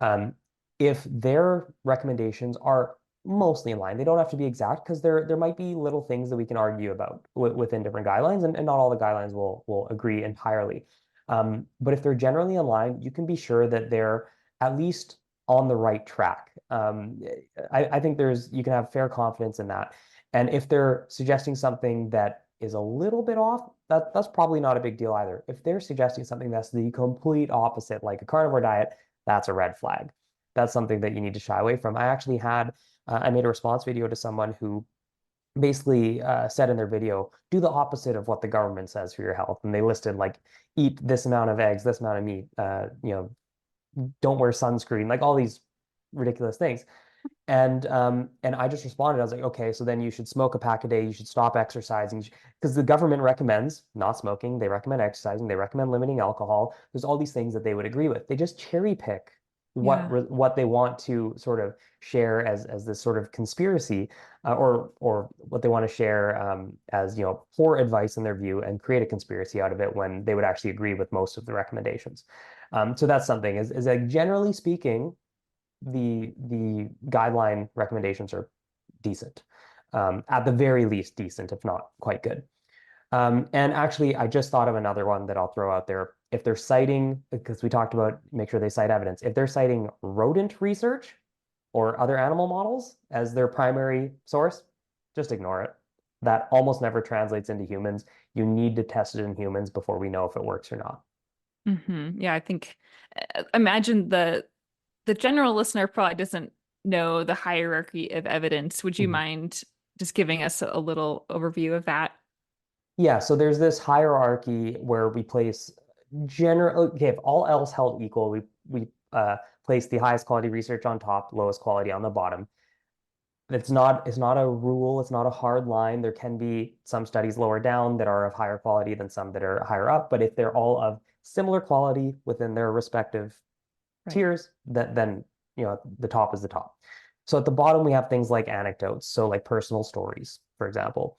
Um, if their recommendations are mostly in line, they don't have to be exact, because there might be little things that we can argue about within different guidelines, and not all the guidelines will agree entirely. But if they're generally aligned, you can be sure that they're at least on the right track. I think you can have fair confidence in that. And if they're suggesting something that is a little bit off, that's probably not a big deal either. If they're suggesting something that's the complete opposite, like a carnivore diet, that's a red flag. That's something that you need to shy away from. I made a response video to someone who basically said in their video, do the opposite of what the government says for your health. And they listed like, eat this amount of eggs, this amount of meat, don't wear sunscreen, like all these ridiculous things. And I just responded. I was like, okay, so then you should smoke a pack a day. You should stop exercising because the government recommends not smoking. They recommend exercising. They recommend limiting alcohol. There's all these things that they would agree with. They just cherry pick Yeah. what they want to sort of share as this sort of conspiracy, or what they want to share as poor advice in their view, and create a conspiracy out of it when they would actually agree with most of the recommendations. So that's something is like generally speaking the guideline recommendations are decent, at the very least decent, if not quite good. And actually, I just thought of another one that I'll throw out there. If they're citing, because we talked about make sure they cite evidence, if they're citing rodent research or other animal models as their primary source, just ignore it. That almost never translates into humans. You need to test it in humans before we know if it works or not. Yeah, I think imagine the general listener probably doesn't know the hierarchy of evidence. Would you Mhm. mind just giving us a little overview of that? Yeah, so there's this hierarchy where we place general, okay, if all else held equal, we place the highest quality research on top, lowest quality on the bottom. It's not a rule, it's not a hard line. There can be some studies lower down that are of higher quality than some that are higher up, but if they're all of similar quality within their respective Right. tiers, then the top is the top. So at the bottom we have things like anecdotes, so like personal stories, for example.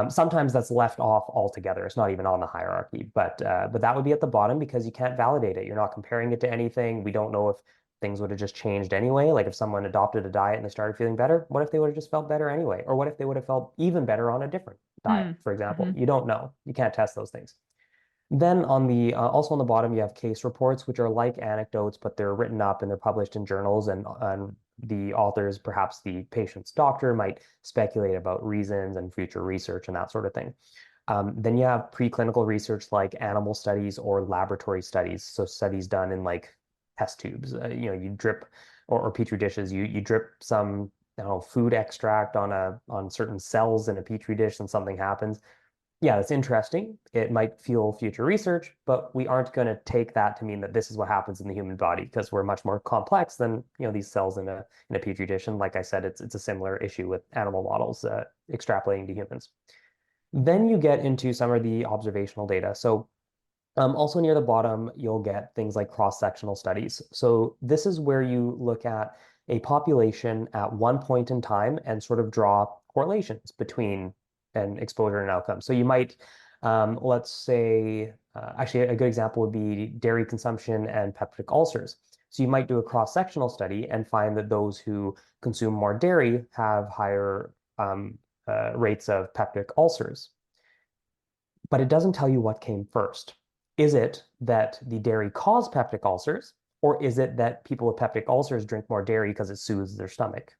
Sometimes that's left off altogether. It's not even on the hierarchy, but that would be at the bottom because you can't validate it. You're not comparing it to anything. We don't know if things would have just changed anyway. Like if someone adopted a diet and they started feeling better, what if they would have just felt better anyway? Or what if they would have felt even better on a different diet, Hmm. for example? Hmm. You don't know. You can't test those things. Then on the also on the bottom, you have case reports, which are like anecdotes, but they're written up and they're published in journals, and the authors, perhaps the patient's doctor, might speculate about reasons and future research and that sort of thing. Then you have preclinical research like animal studies or laboratory studies, so studies done in like test tubes. You drip or petri dishes. You drip some food extract on certain cells in a petri dish, and something happens. Yeah, it's interesting. It might fuel future research, but we aren't going to take that to mean that this is what happens in the human body because we're much more complex than these cells in a petri dish. And like I said, it's a similar issue with animal models extrapolating to humans. Then you get into some of the observational data. So also near the bottom, you'll get things like cross-sectional studies. So this is where you look at a population at one point in time and sort of draw correlations between an exposure and outcome. So you might, let's say, actually a good example would be dairy consumption and peptic ulcers. So you might do a cross-sectional study and find that those who consume more dairy have higher rates of peptic ulcers, but it doesn't tell you what came first. Is it that the dairy caused peptic ulcers, or is it that people with peptic ulcers drink more dairy because it soothes their stomach?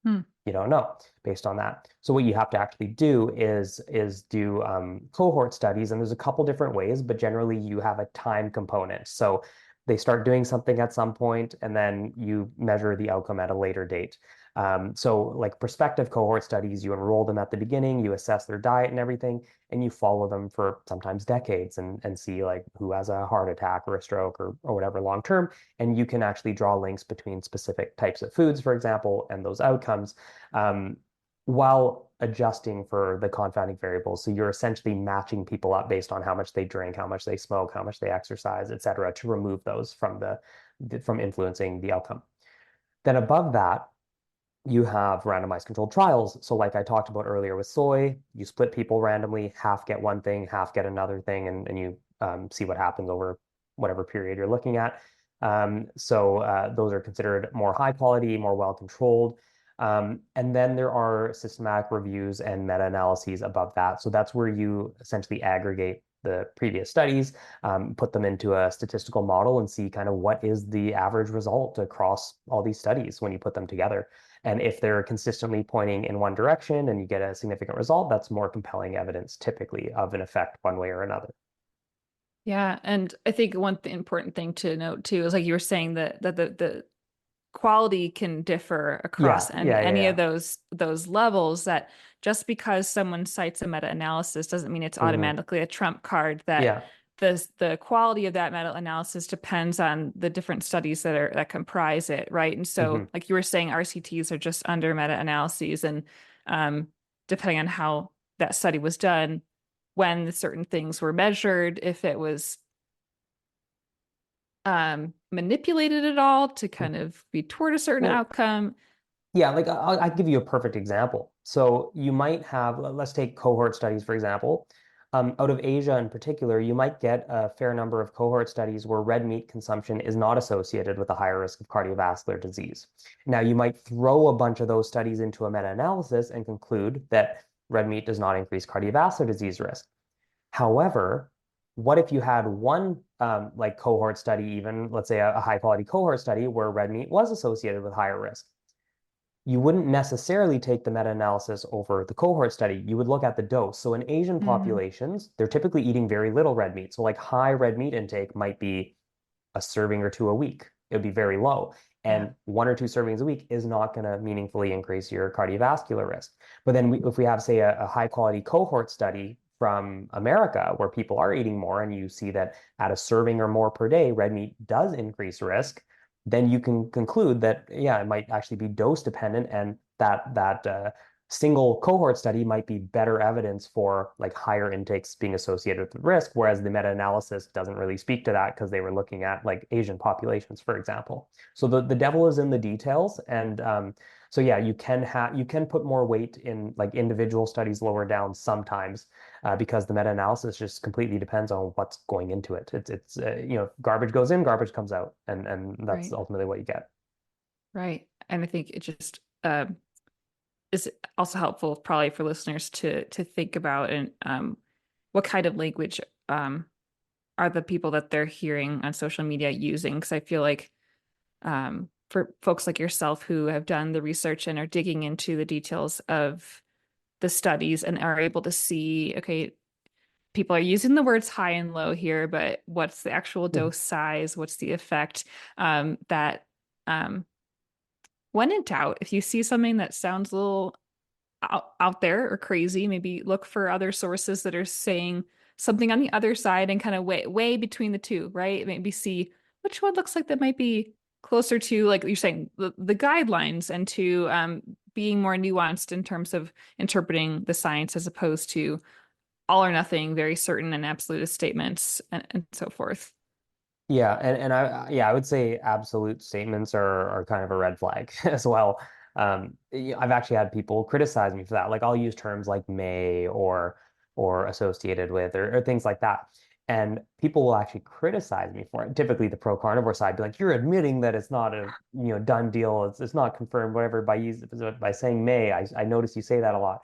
Hmm. You don't know based on that. So what you have to actually do is do cohort studies, and there's a couple different ways, but generally you have a time component. So they start doing something at some point, and then you measure the outcome at a later date. So like prospective cohort studies, you enroll them at the beginning, you assess their diet and everything, and you follow them for sometimes decades and see like who has a heart attack or a stroke or whatever long term. And you can actually draw links between specific types of foods, for example, and those outcomes, um, while adjusting for the confounding variables. So you're essentially matching people up based on how much they drink, how much they smoke, how much they exercise, et cetera, to remove those from influencing the outcome. Then above that, you have randomized controlled trials. So like I talked about earlier with soy, you split people randomly, half get one thing, half get another thing, and you see what happens over whatever period you're looking at. So those are considered more high quality, more well controlled. And then there are systematic reviews and meta-analyses above that. So that's where you essentially aggregate the previous studies, put them into a statistical model and see kind of what is the average result across all these studies when you put them together. And if they're consistently pointing in one direction and you get a significant result, that's more compelling evidence typically of an effect one way or another. Yeah, and I think one important thing to note too is like you were saying that the quality can differ across Yeah, yeah, yeah, any of yeah. those levels, that just because someone cites a meta-analysis doesn't mean it's Hmm. automatically a trump card, that Yeah. the quality of that meta-analysis depends on the different studies that comprise it, right? And so Hmm. like you were saying, RCTs are just under meta-analyses, and um, depending on how that study was done, when certain things were measured, if it was manipulated at all to kind of be toward a certain Well, outcome. yeah, like I'll give you a perfect example. So you might have, let's take cohort studies, for example. Out of Asia in particular, you might get a fair number of cohort studies where red meat consumption is not associated with a higher risk of cardiovascular disease. Now, you might throw a bunch of those studies into a meta-analysis and conclude that red meat does not increase cardiovascular disease risk. However, what if you had one like cohort study, even let's say a high quality cohort study where red meat was associated with higher risk? You wouldn't necessarily take the meta-analysis over the cohort study. You would look at the dose. So in Asian Hmm. populations, they're typically eating very little red meat. So like high red meat intake might be a serving or two a week. It would be very low. Yeah. And one or two servings a week is not going to meaningfully increase your cardiovascular risk. But then if we have, say, a high quality cohort study from America where people are eating more and you see that at a serving or more per day, red meat does increase risk, then you can conclude that, yeah, it might actually be dose dependent and that single cohort study might be better evidence for like higher intakes being associated with risk, whereas the meta-analysis doesn't really speak to that because they were looking at like Asian populations, for example. So the devil is in the details, and so yeah, you can put more weight in like individual studies lower down sometimes because the meta-analysis just completely depends on what's going into it. It's garbage goes in, garbage comes out, and that's Right. ultimately what you get. Right. And I think it just is also helpful probably for listeners to think about, and what kind of language are the people that they're hearing on social media using? Because I feel like for folks like yourself who have done the research and are digging into the details of the studies and are able to see, okay, people are using the words high and low here, but what's the actual Mhm. dose size? What's the effect? That um, when in doubt, if you see something that sounds a little out there or crazy, maybe look for other sources that are saying something on the other side and kind of weigh between the two, right? Maybe see which one looks like that might be closer to, like you're saying, the guidelines, and to being more nuanced in terms of interpreting the science as opposed to all or nothing, very certain and absolutist statements, and so forth. Yeah, and I would say absolute statements are kind of a red flag as well. I've actually had people criticize me for that. Like I'll use terms like may or associated with or things like that. And people will actually criticize me for it. Typically the pro carnivore side be like, you're admitting that it's not a done deal, it's not confirmed, whatever, by saying may. I notice you say that a lot.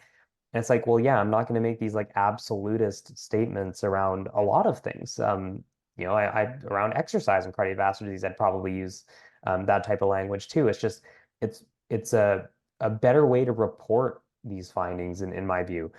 And it's like, well, yeah, I'm not going to make these like absolutist statements around a lot of things. I around exercise and cardiovascular disease, I'd probably use that type of language too. It's just it's a better way to report these findings in my view.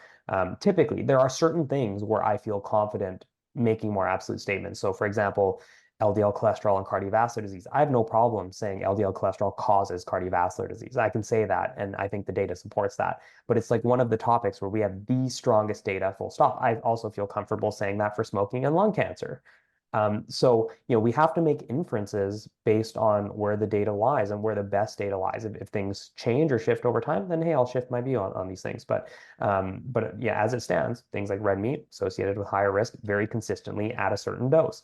Typically, there are certain things where I feel confident making more absolute statements. So, for example, LDL cholesterol and cardiovascular disease. I have no problem saying LDL cholesterol causes cardiovascular disease. I can say that, and I think the data supports that. But it's like one of the topics where we have the strongest data, full stop. I also feel comfortable saying that for smoking and lung cancer. So we have to make inferences based on where the data lies and where the best data lies. If things change or shift over time, then hey, I'll shift my view on these things. But yeah, as it stands, things like red meat associated with higher risk very consistently at a certain dose.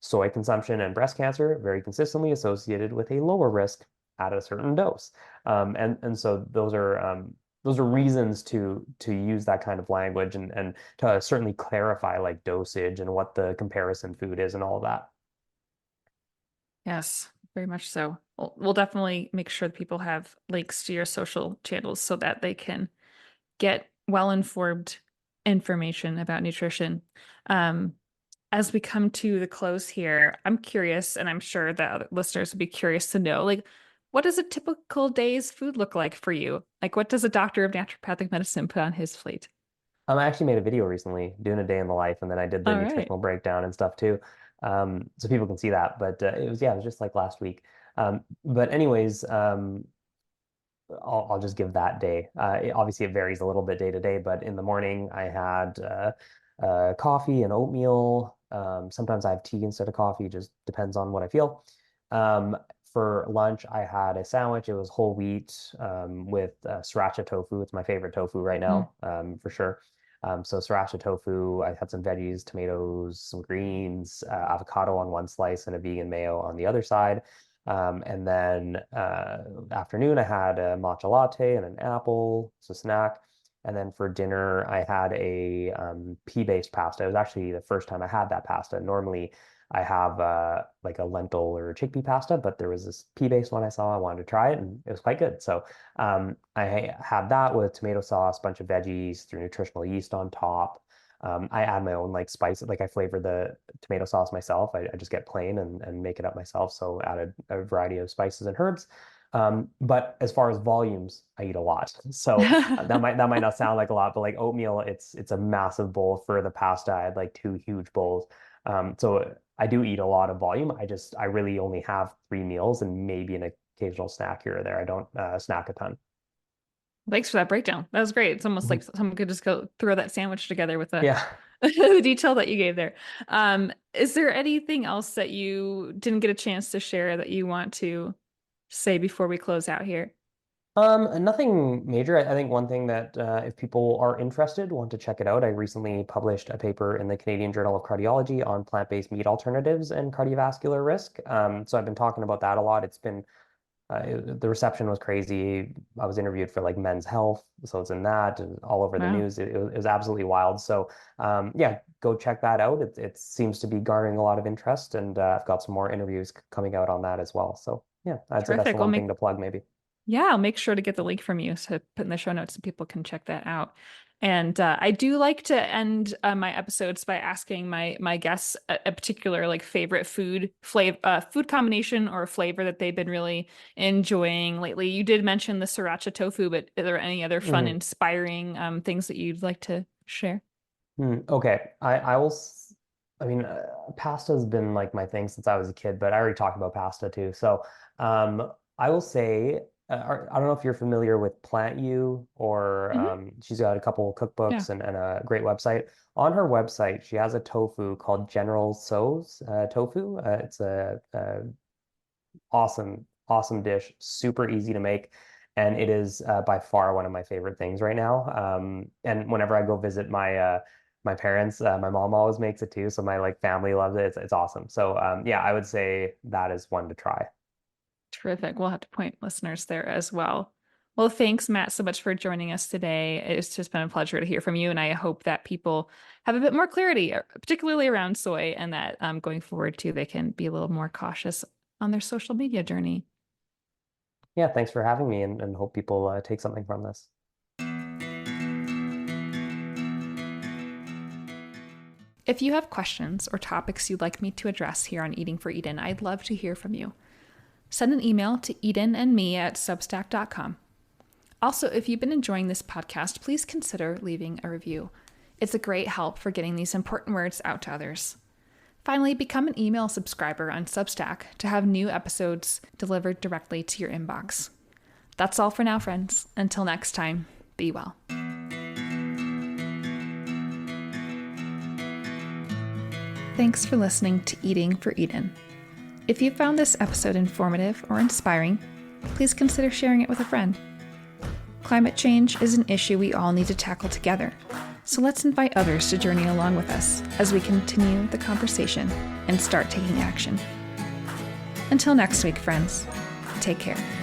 Soy consumption and breast cancer very consistently associated with a lower risk at a certain dose. And so those are reasons to use that kind of language and to certainly clarify like dosage and what the comparison food is and all of that. Yes, very much so. We'll definitely make sure that people have links to your social channels so that they can get well informed information about nutrition. Um, as we come to the close here, I'm curious, and I'm sure that other listeners would be curious to know, like, what does a typical day's food look like for you? Like, what does a doctor of naturopathic medicine put on his plate? I actually made a video recently doing a day in the life, and then I did the All right. nutritional breakdown and stuff too, so people can see that. But it was just like last week. But anyways, I'll just give that day. Obviously, it varies a little bit day to day, but in the morning, I had coffee and oatmeal. Sometimes I have tea instead of coffee, just depends on what I feel. For lunch, I had a sandwich. It was whole wheat with sriracha tofu. It's my favorite tofu right Mm. now, for sure. So sriracha tofu, I had some veggies, tomatoes, some greens, avocado on one slice, and a vegan mayo on the other side. And then afternoon, I had a matcha latte and an apple, it's a snack. And then for dinner, I had a pea-based pasta. It was actually the first time I had that pasta. Normally, I have like a lentil or chickpea pasta, but there was this pea-based one I saw. I wanted to try it, and it was quite good. So I had that with tomato sauce, bunch of veggies, threw nutritional yeast on top. I add my own like spice, like I flavor the tomato sauce myself. I just get plain and make it up myself. So added a variety of spices and herbs. But as far as volumes, I eat a lot. So that might not sound like a lot, but like oatmeal, it's a massive bowl. For the pasta, I had like two huge bowls. So I do eat a lot of volume. I really only have 3 meals and maybe an occasional snack here or there. I don't snack a ton. Thanks for that breakdown. That was great. It's almost like Mhm. someone could just go throw that sandwich together with the Yeah. the detail that you gave there. Is there anything else that you didn't get a chance to share that you want to say before we close out here? Nothing major. I think one thing that if people are interested, want to check it out, I recently published a paper in the Canadian Journal of Cardiology on plant-based meat alternatives and cardiovascular risk. So I've been talking about that a lot. The reception was crazy. I was interviewed for like Men's Health, so it's in that and all over the Wow. news. It was absolutely wild. So yeah, go check that out. It seems to be garnering a lot of interest, and I've got some more interviews coming out on that as well. So yeah, I'd say that's the Terrific. one thing to plug maybe. Yeah, I'll make sure to get the link from you so put in the show notes so people can check that out. And I do like to end my episodes by asking my guests a particular like favorite food combination or flavor that they've been really enjoying lately. You did mention the sriracha tofu, but are there any other fun, Mhm. inspiring things that you'd like to share? Okay, I will. I mean, pasta's been like my thing since I was a kid, but I already talked about pasta too. So, I will say, I don't know if you're familiar with Plant You, or Hmm. she's got a couple Yeah. cookbooks and a great website. On her website, she has a tofu called General Tso's tofu. It's a awesome, awesome dish, super easy to make. And it is by far one of my favorite things right now. And whenever I go visit my parents, my mom always makes it too. So my like family loves it. It's awesome. So yeah, I would say that is one to try. Terrific. We'll have to point listeners there as well. Well, thanks, Matt, so much for joining us today. It's just been a pleasure to hear from you, and I hope that people have a bit more clarity, particularly around soy, and that going forward too, they can be a little more cautious on their social media journey. Yeah, thanks for having me, and hope people take something from this. If you have questions or topics you'd like me to address here on Eating for Eden, I'd love to hear from you. Send an email to edenandme@substack.com. Also, if you've been enjoying this podcast, please consider leaving a review. It's a great help for getting these important words out to others. Finally, become an email subscriber on Substack to have new episodes delivered directly to your inbox. That's all for now, friends. Until next time, be well. Thanks for listening to Eating for Eden. If you found this episode informative or inspiring, please consider sharing it with a friend. Climate change is an issue we all need to tackle together, so let's invite others to journey along with us as we continue the conversation and start taking action. Until next week, friends, take care.